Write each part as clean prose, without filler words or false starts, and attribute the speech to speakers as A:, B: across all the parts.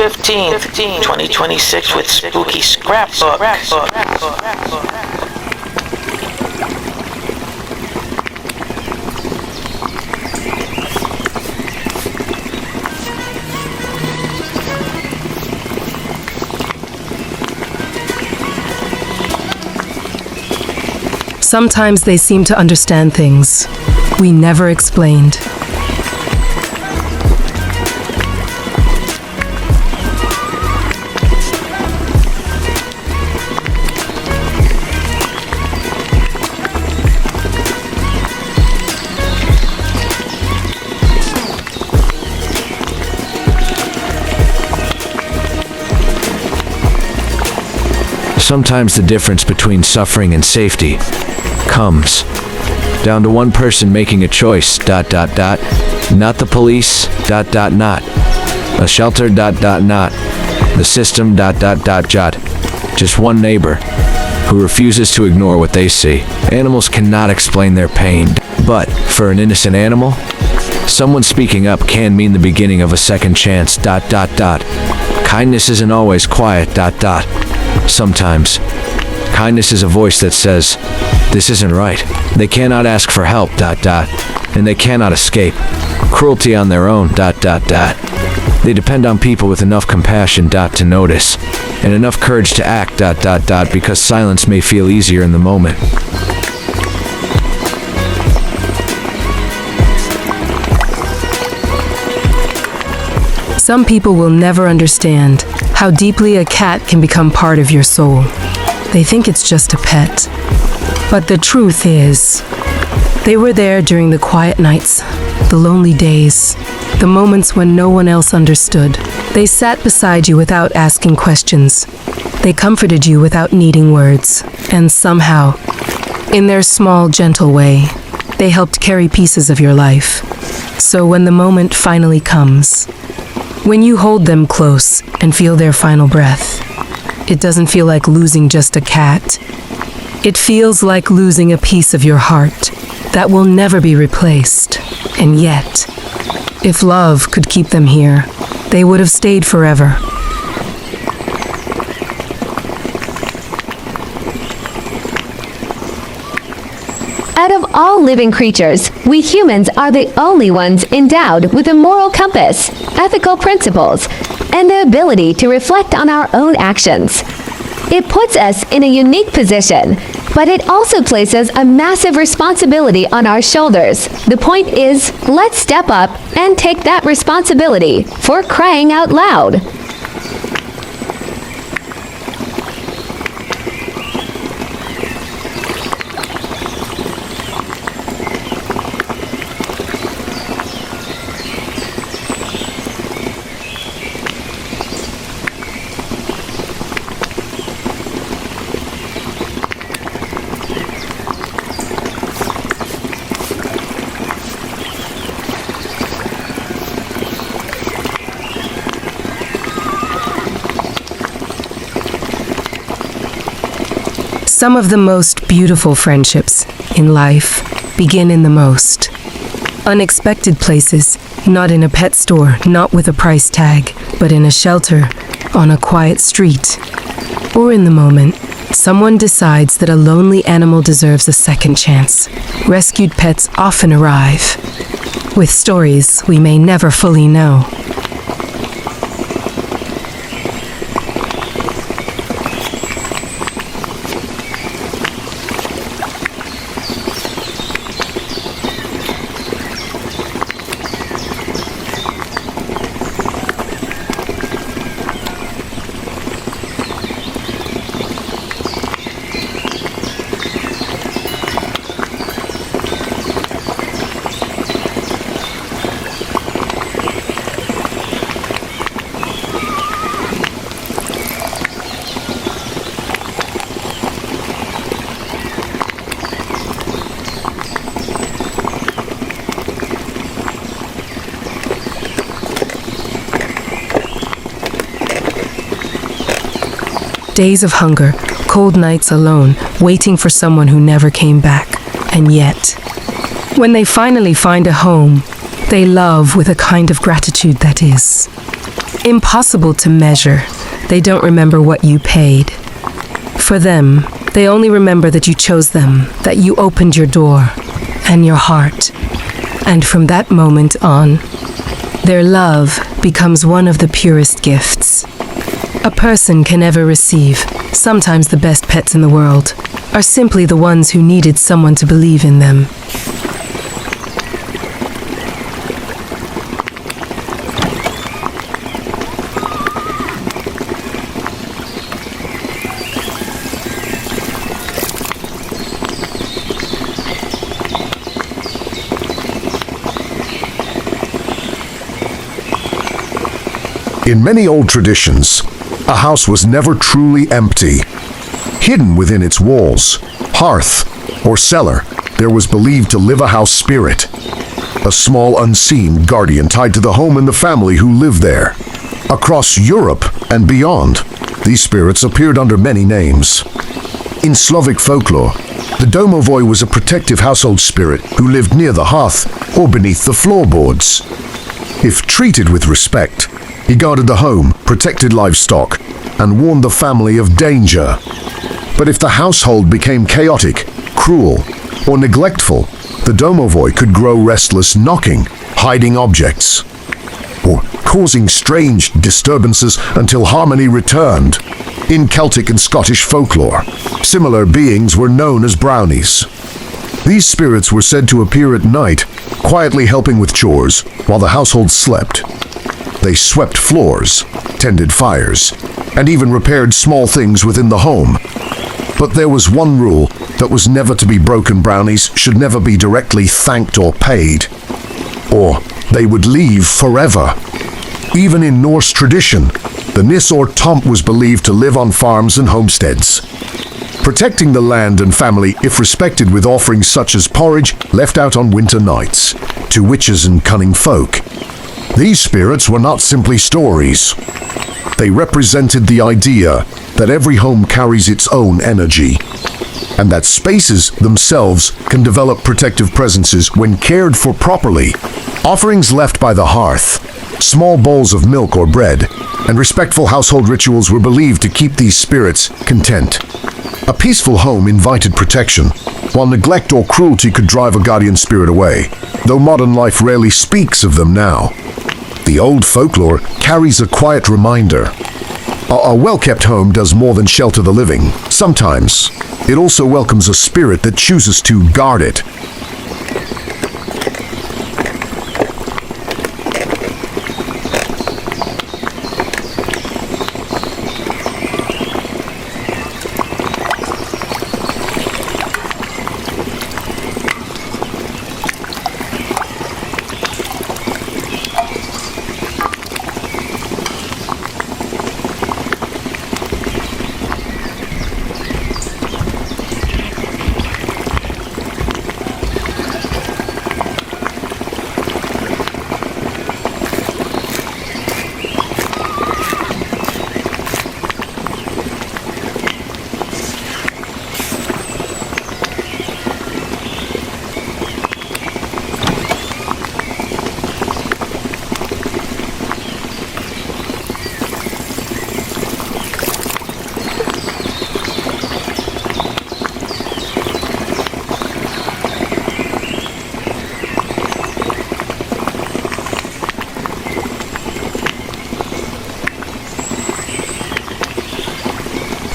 A: 15th, 2026 with Spooky Scrapbook.
B: Sometimes they seem to understand things we never explained.
C: Sometimes the difference between suffering and safety comes down to one person making a choice, not the police, not a shelter, not the system, just one neighbor who refuses to ignore what they see. Animals cannot explain their pain, but for an innocent animal, someone speaking up can mean the beginning of a second chance, Kindness isn't always quiet, Sometimes, kindness is a voice that says, this isn't right. They cannot ask for help, and they cannot escape cruelty on their own, They depend on people with enough compassion, to notice, and enough courage to act, because silence may feel easier in the moment.
B: Some people will never understand how deeply a cat can become part of your soul. They think it's just a pet. But the truth is, they were there during the quiet nights, the lonely days, the moments when no one else understood. They sat beside you without asking questions. They comforted you without needing words. And somehow, in their small, gentle way, they helped carry pieces of your life. So when the moment finally comes, when you hold them close and feel their final breath, it doesn't feel like losing just a cat. It feels like losing a piece of your heart that will never be replaced. And yet, if love could keep them here, they would have stayed forever.
D: Out of all living creatures, we humans are the only ones endowed with a moral compass, ethical principles, and the ability to reflect on our own actions. It puts us in a unique position, but it also places a massive responsibility on our shoulders. The point is, let's step up and take that responsibility, for crying out loud.
B: Some of the most beautiful friendships in life begin in the most unexpected places, not in a pet store, not with a price tag, but in a shelter, on a quiet street, or in the moment someone decides that a lonely animal deserves a second chance. Rescued pets often arrive with stories we may never fully know. Days of hunger, cold nights alone, waiting for someone who never came back. And yet, when they finally find a home, they love with a kind of gratitude that is impossible to measure. They don't remember what you paid. For them, they only remember that you chose them, that you opened your door and your heart. And from that moment on, their love becomes one of the purest gifts a person can ever receive. Sometimes the best pets in the world are simply the ones who needed someone to believe in them.
E: In many old traditions, a house was never truly empty. Hidden within its walls, hearth, or cellar, there was believed to live a house spirit. A small unseen guardian tied to the home and the family who lived there. Across Europe and beyond, these spirits appeared under many names. In Slavic folklore, the domovoi was a protective household spirit who lived near the hearth or beneath the floorboards. If treated with respect, he guarded the home, protected livestock, and warned the family of danger. But if the household became chaotic, cruel, or neglectful, the domovoi could grow restless, knocking, hiding objects, or causing strange disturbances until harmony returned. In Celtic and Scottish folklore, similar beings were known as brownies. These spirits were said to appear at night, quietly helping with chores while the household slept. They swept floors, tended fires, and even repaired small things within the home. But there was one rule that was never to be broken. Brownies should never be directly thanked or paid, or they would leave forever. Even in Norse tradition, the Nis or Tomp was believed to live on farms and homesteads, protecting the land and family if respected with offerings such as porridge left out on winter nights to witches and cunning folk. These spirits were not simply stories. They represented the idea that every home carries its own energy, and that spaces themselves can develop protective presences when cared for properly. Offerings left by the hearth, small bowls of milk or bread, and respectful household rituals were believed to keep these spirits content. A peaceful home invited protection, while neglect or cruelty could drive a guardian spirit away, though modern life rarely speaks of them now. The old folklore carries a quiet reminder. A well-kept home does more than shelter the living. Sometimes, it also welcomes a spirit that chooses to guard it.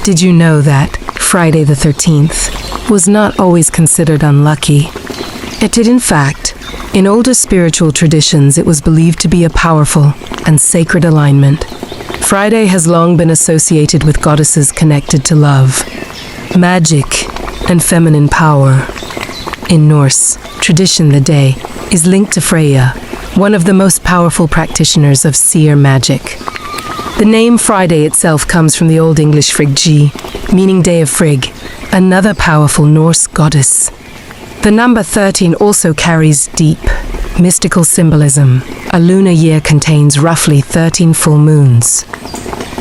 B: Did you know that Friday the 13th was not always considered unlucky? It did, in fact. In older spiritual traditions, it was believed to be a powerful and sacred alignment. Friday has long been associated with goddesses connected to love, magic, and feminine power. In Norse tradition, the day is linked to Freya, one of the most powerful practitioners of seer magic. The name Friday itself comes from the Old English Frigg, meaning day of Frigg, another powerful Norse goddess. The number 13 also carries deep, mystical symbolism. A lunar year contains roughly 13 full moons.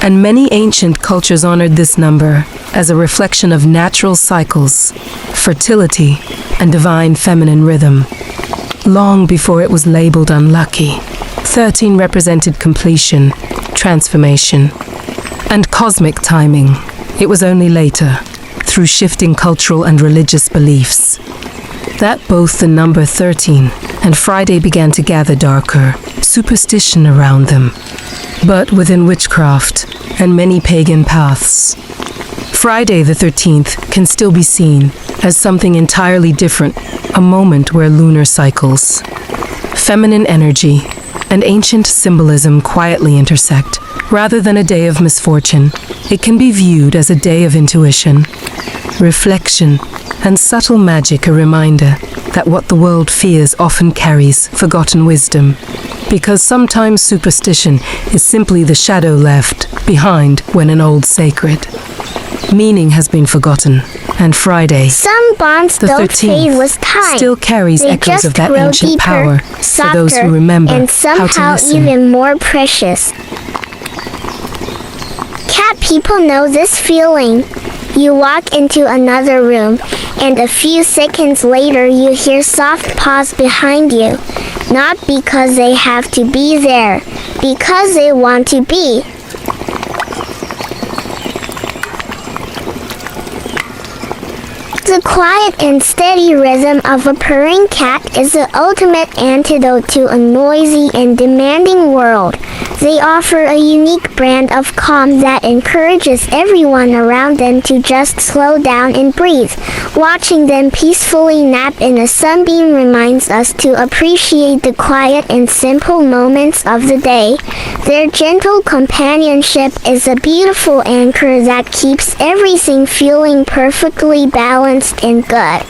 B: And many ancient cultures honored this number as a reflection of natural cycles, fertility, and divine feminine rhythm, long before it was labeled unlucky. 13 represented completion, transformation, and cosmic timing. It was only later, through shifting cultural and religious beliefs, that both the number 13 and Friday began to gather darker superstition around them. But within witchcraft and many pagan paths, Friday the 13th can still be seen as something entirely different, a moment where lunar cycles, feminine energy, and ancient symbolism quietly intersect. Rather than a day of misfortune, it can be viewed as a day of intuition, reflection, and subtle magic, a reminder that what the world fears often carries forgotten wisdom. Because sometimes superstition is simply the shadow left behind when an old sacred meaning has been forgotten. And Friday,
F: some bonds
B: the
F: don't fade
B: 13th,
F: with time.
B: still carries
F: They
B: echoes
F: just
B: of that
F: grow
B: ancient
F: deeper,
B: power for those who
F: softer,
B: remember
F: and
B: how to
F: somehow
B: listen.
F: even more precious. Cat people know this feeling. You walk into another room, and a few seconds later you hear soft paws behind you. Not because they have to be there, because they want to be. The quiet and steady rhythm of a purring cat is the ultimate antidote to a noisy and demanding world. They offer a unique brand of calm that encourages everyone around them to just slow down and breathe. Watching them peacefully nap in a sunbeam reminds us to appreciate the quiet and simple moments of the day. Their gentle companionship is a beautiful anchor that keeps everything feeling perfectly balanced and good.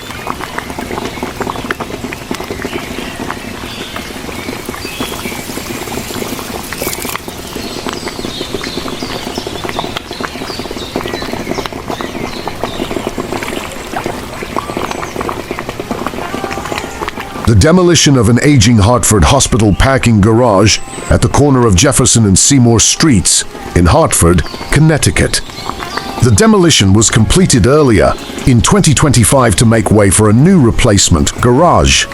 E: The demolition of an aging Hartford hospital parking garage at the corner of Jefferson and Seymour Streets in Hartford, Connecticut. The demolition was completed earlier in 2025 to make way for a new replacement garage.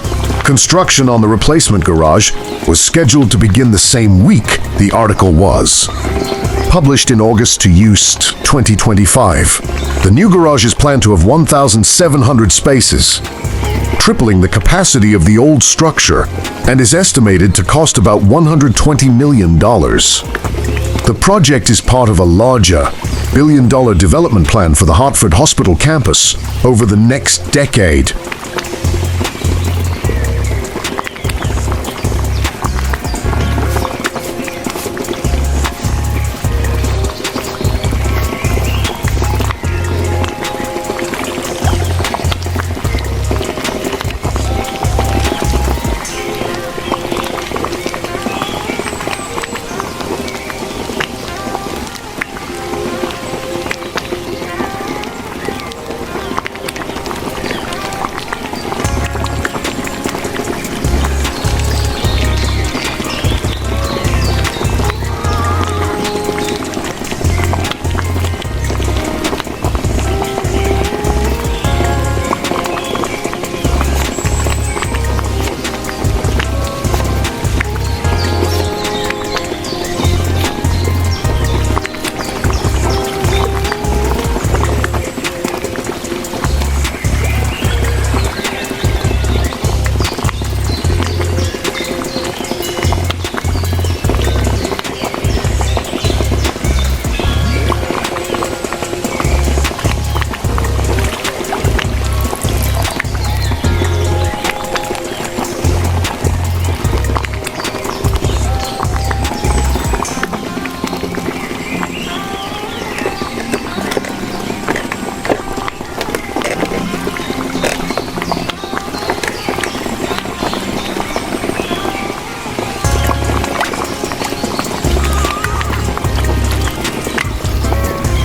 E: Construction on the replacement garage was scheduled to begin the same week the article was. Published in August to Used 2025, the new garage is planned to have 1,700 spaces, tripling the capacity of the old structure, and is estimated to cost about $120 million. The project is part of a larger billion-dollar development plan for the Hartford Hospital campus over the next decade.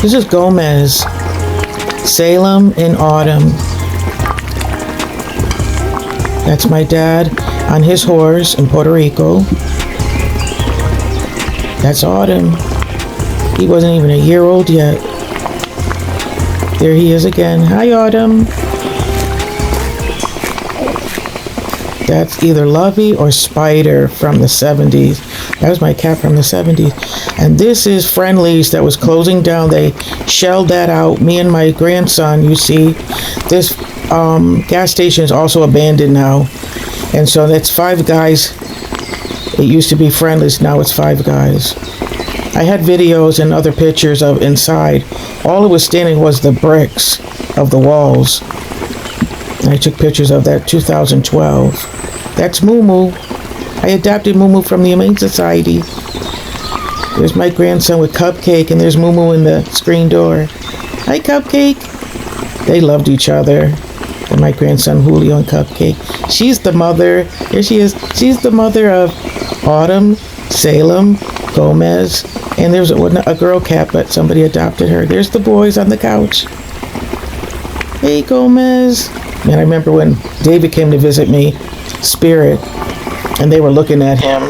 G: This is Gomez, Salem in Autumn. That's my dad on his horse in Puerto Rico. That's Autumn. He wasn't even a year old yet. There he is again. Hi, Autumn. That's either Lovey or Spider from the 70s. That was my cat from the 70s. And this is Friendly's that was closing down. They shelled that out. Me and my grandson, you see. This gas station is also abandoned now. And so that's Five Guys. It used to be Friendly's, now it's Five Guys. I had videos and other pictures of inside. All it was standing was the bricks of the walls. And I took pictures of that 2012. That's Moo Moo. I adopted Moo Moo from the Humane Society. There's my grandson with Cupcake, and there's Moo Moo in the screen door. Hi, Cupcake. They loved each other. And my grandson Julio and Cupcake. She's the mother. Here she is. She's the mother of Autumn, Salem, Gomez, and there's a girl cat, but somebody adopted her. There's the boys on the couch. Hey, Gomez. And I remember when David came to visit me, Spirit, and they were looking at him.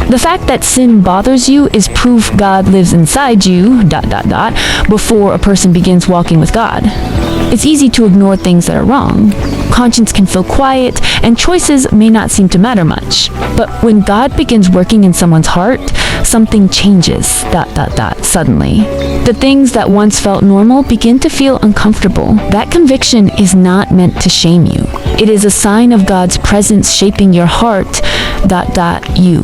H: The fact that sin bothers you is proof God lives inside you, before a person begins walking with God. It's easy to ignore things that are wrong. Conscience can feel quiet, and choices may not seem to matter much. But when God begins working in someone's heart, something changes, suddenly. The things that once felt normal begin to feel uncomfortable. That conviction is not meant to shame you. It is a sign of God's presence shaping your heart, you.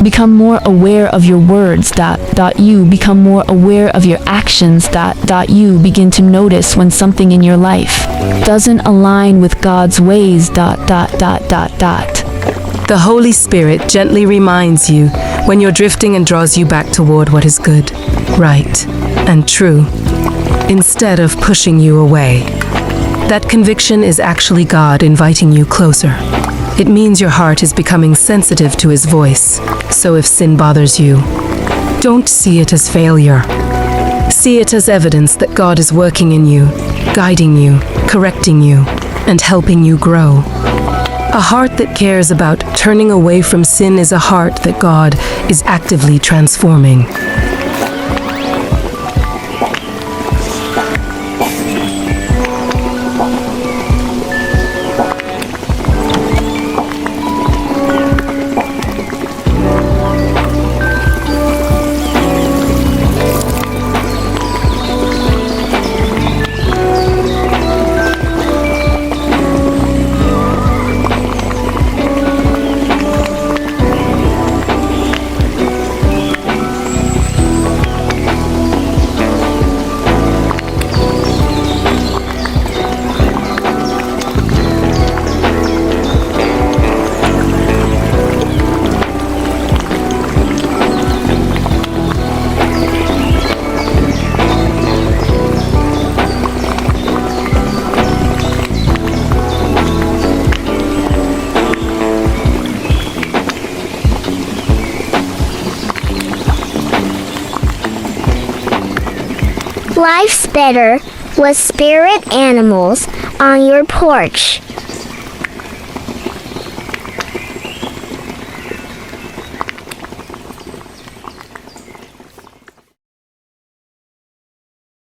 H: Become more aware of your words, you. Become more aware of your actions, you. Begin to notice when something in your life doesn't align with God's ways,
B: The Holy Spirit gently reminds you when you're drifting and draws you back toward what is good, right, and true, instead of pushing you away. That conviction is actually God inviting you closer. It means your heart is becoming sensitive to His voice. So if sin bothers you, don't see it as failure. See it as evidence that God is working in you, guiding you, correcting you, and helping you grow. A heart that cares about turning away from sin is a heart that God is actively transforming.
F: Life's better with spirit animals on your porch.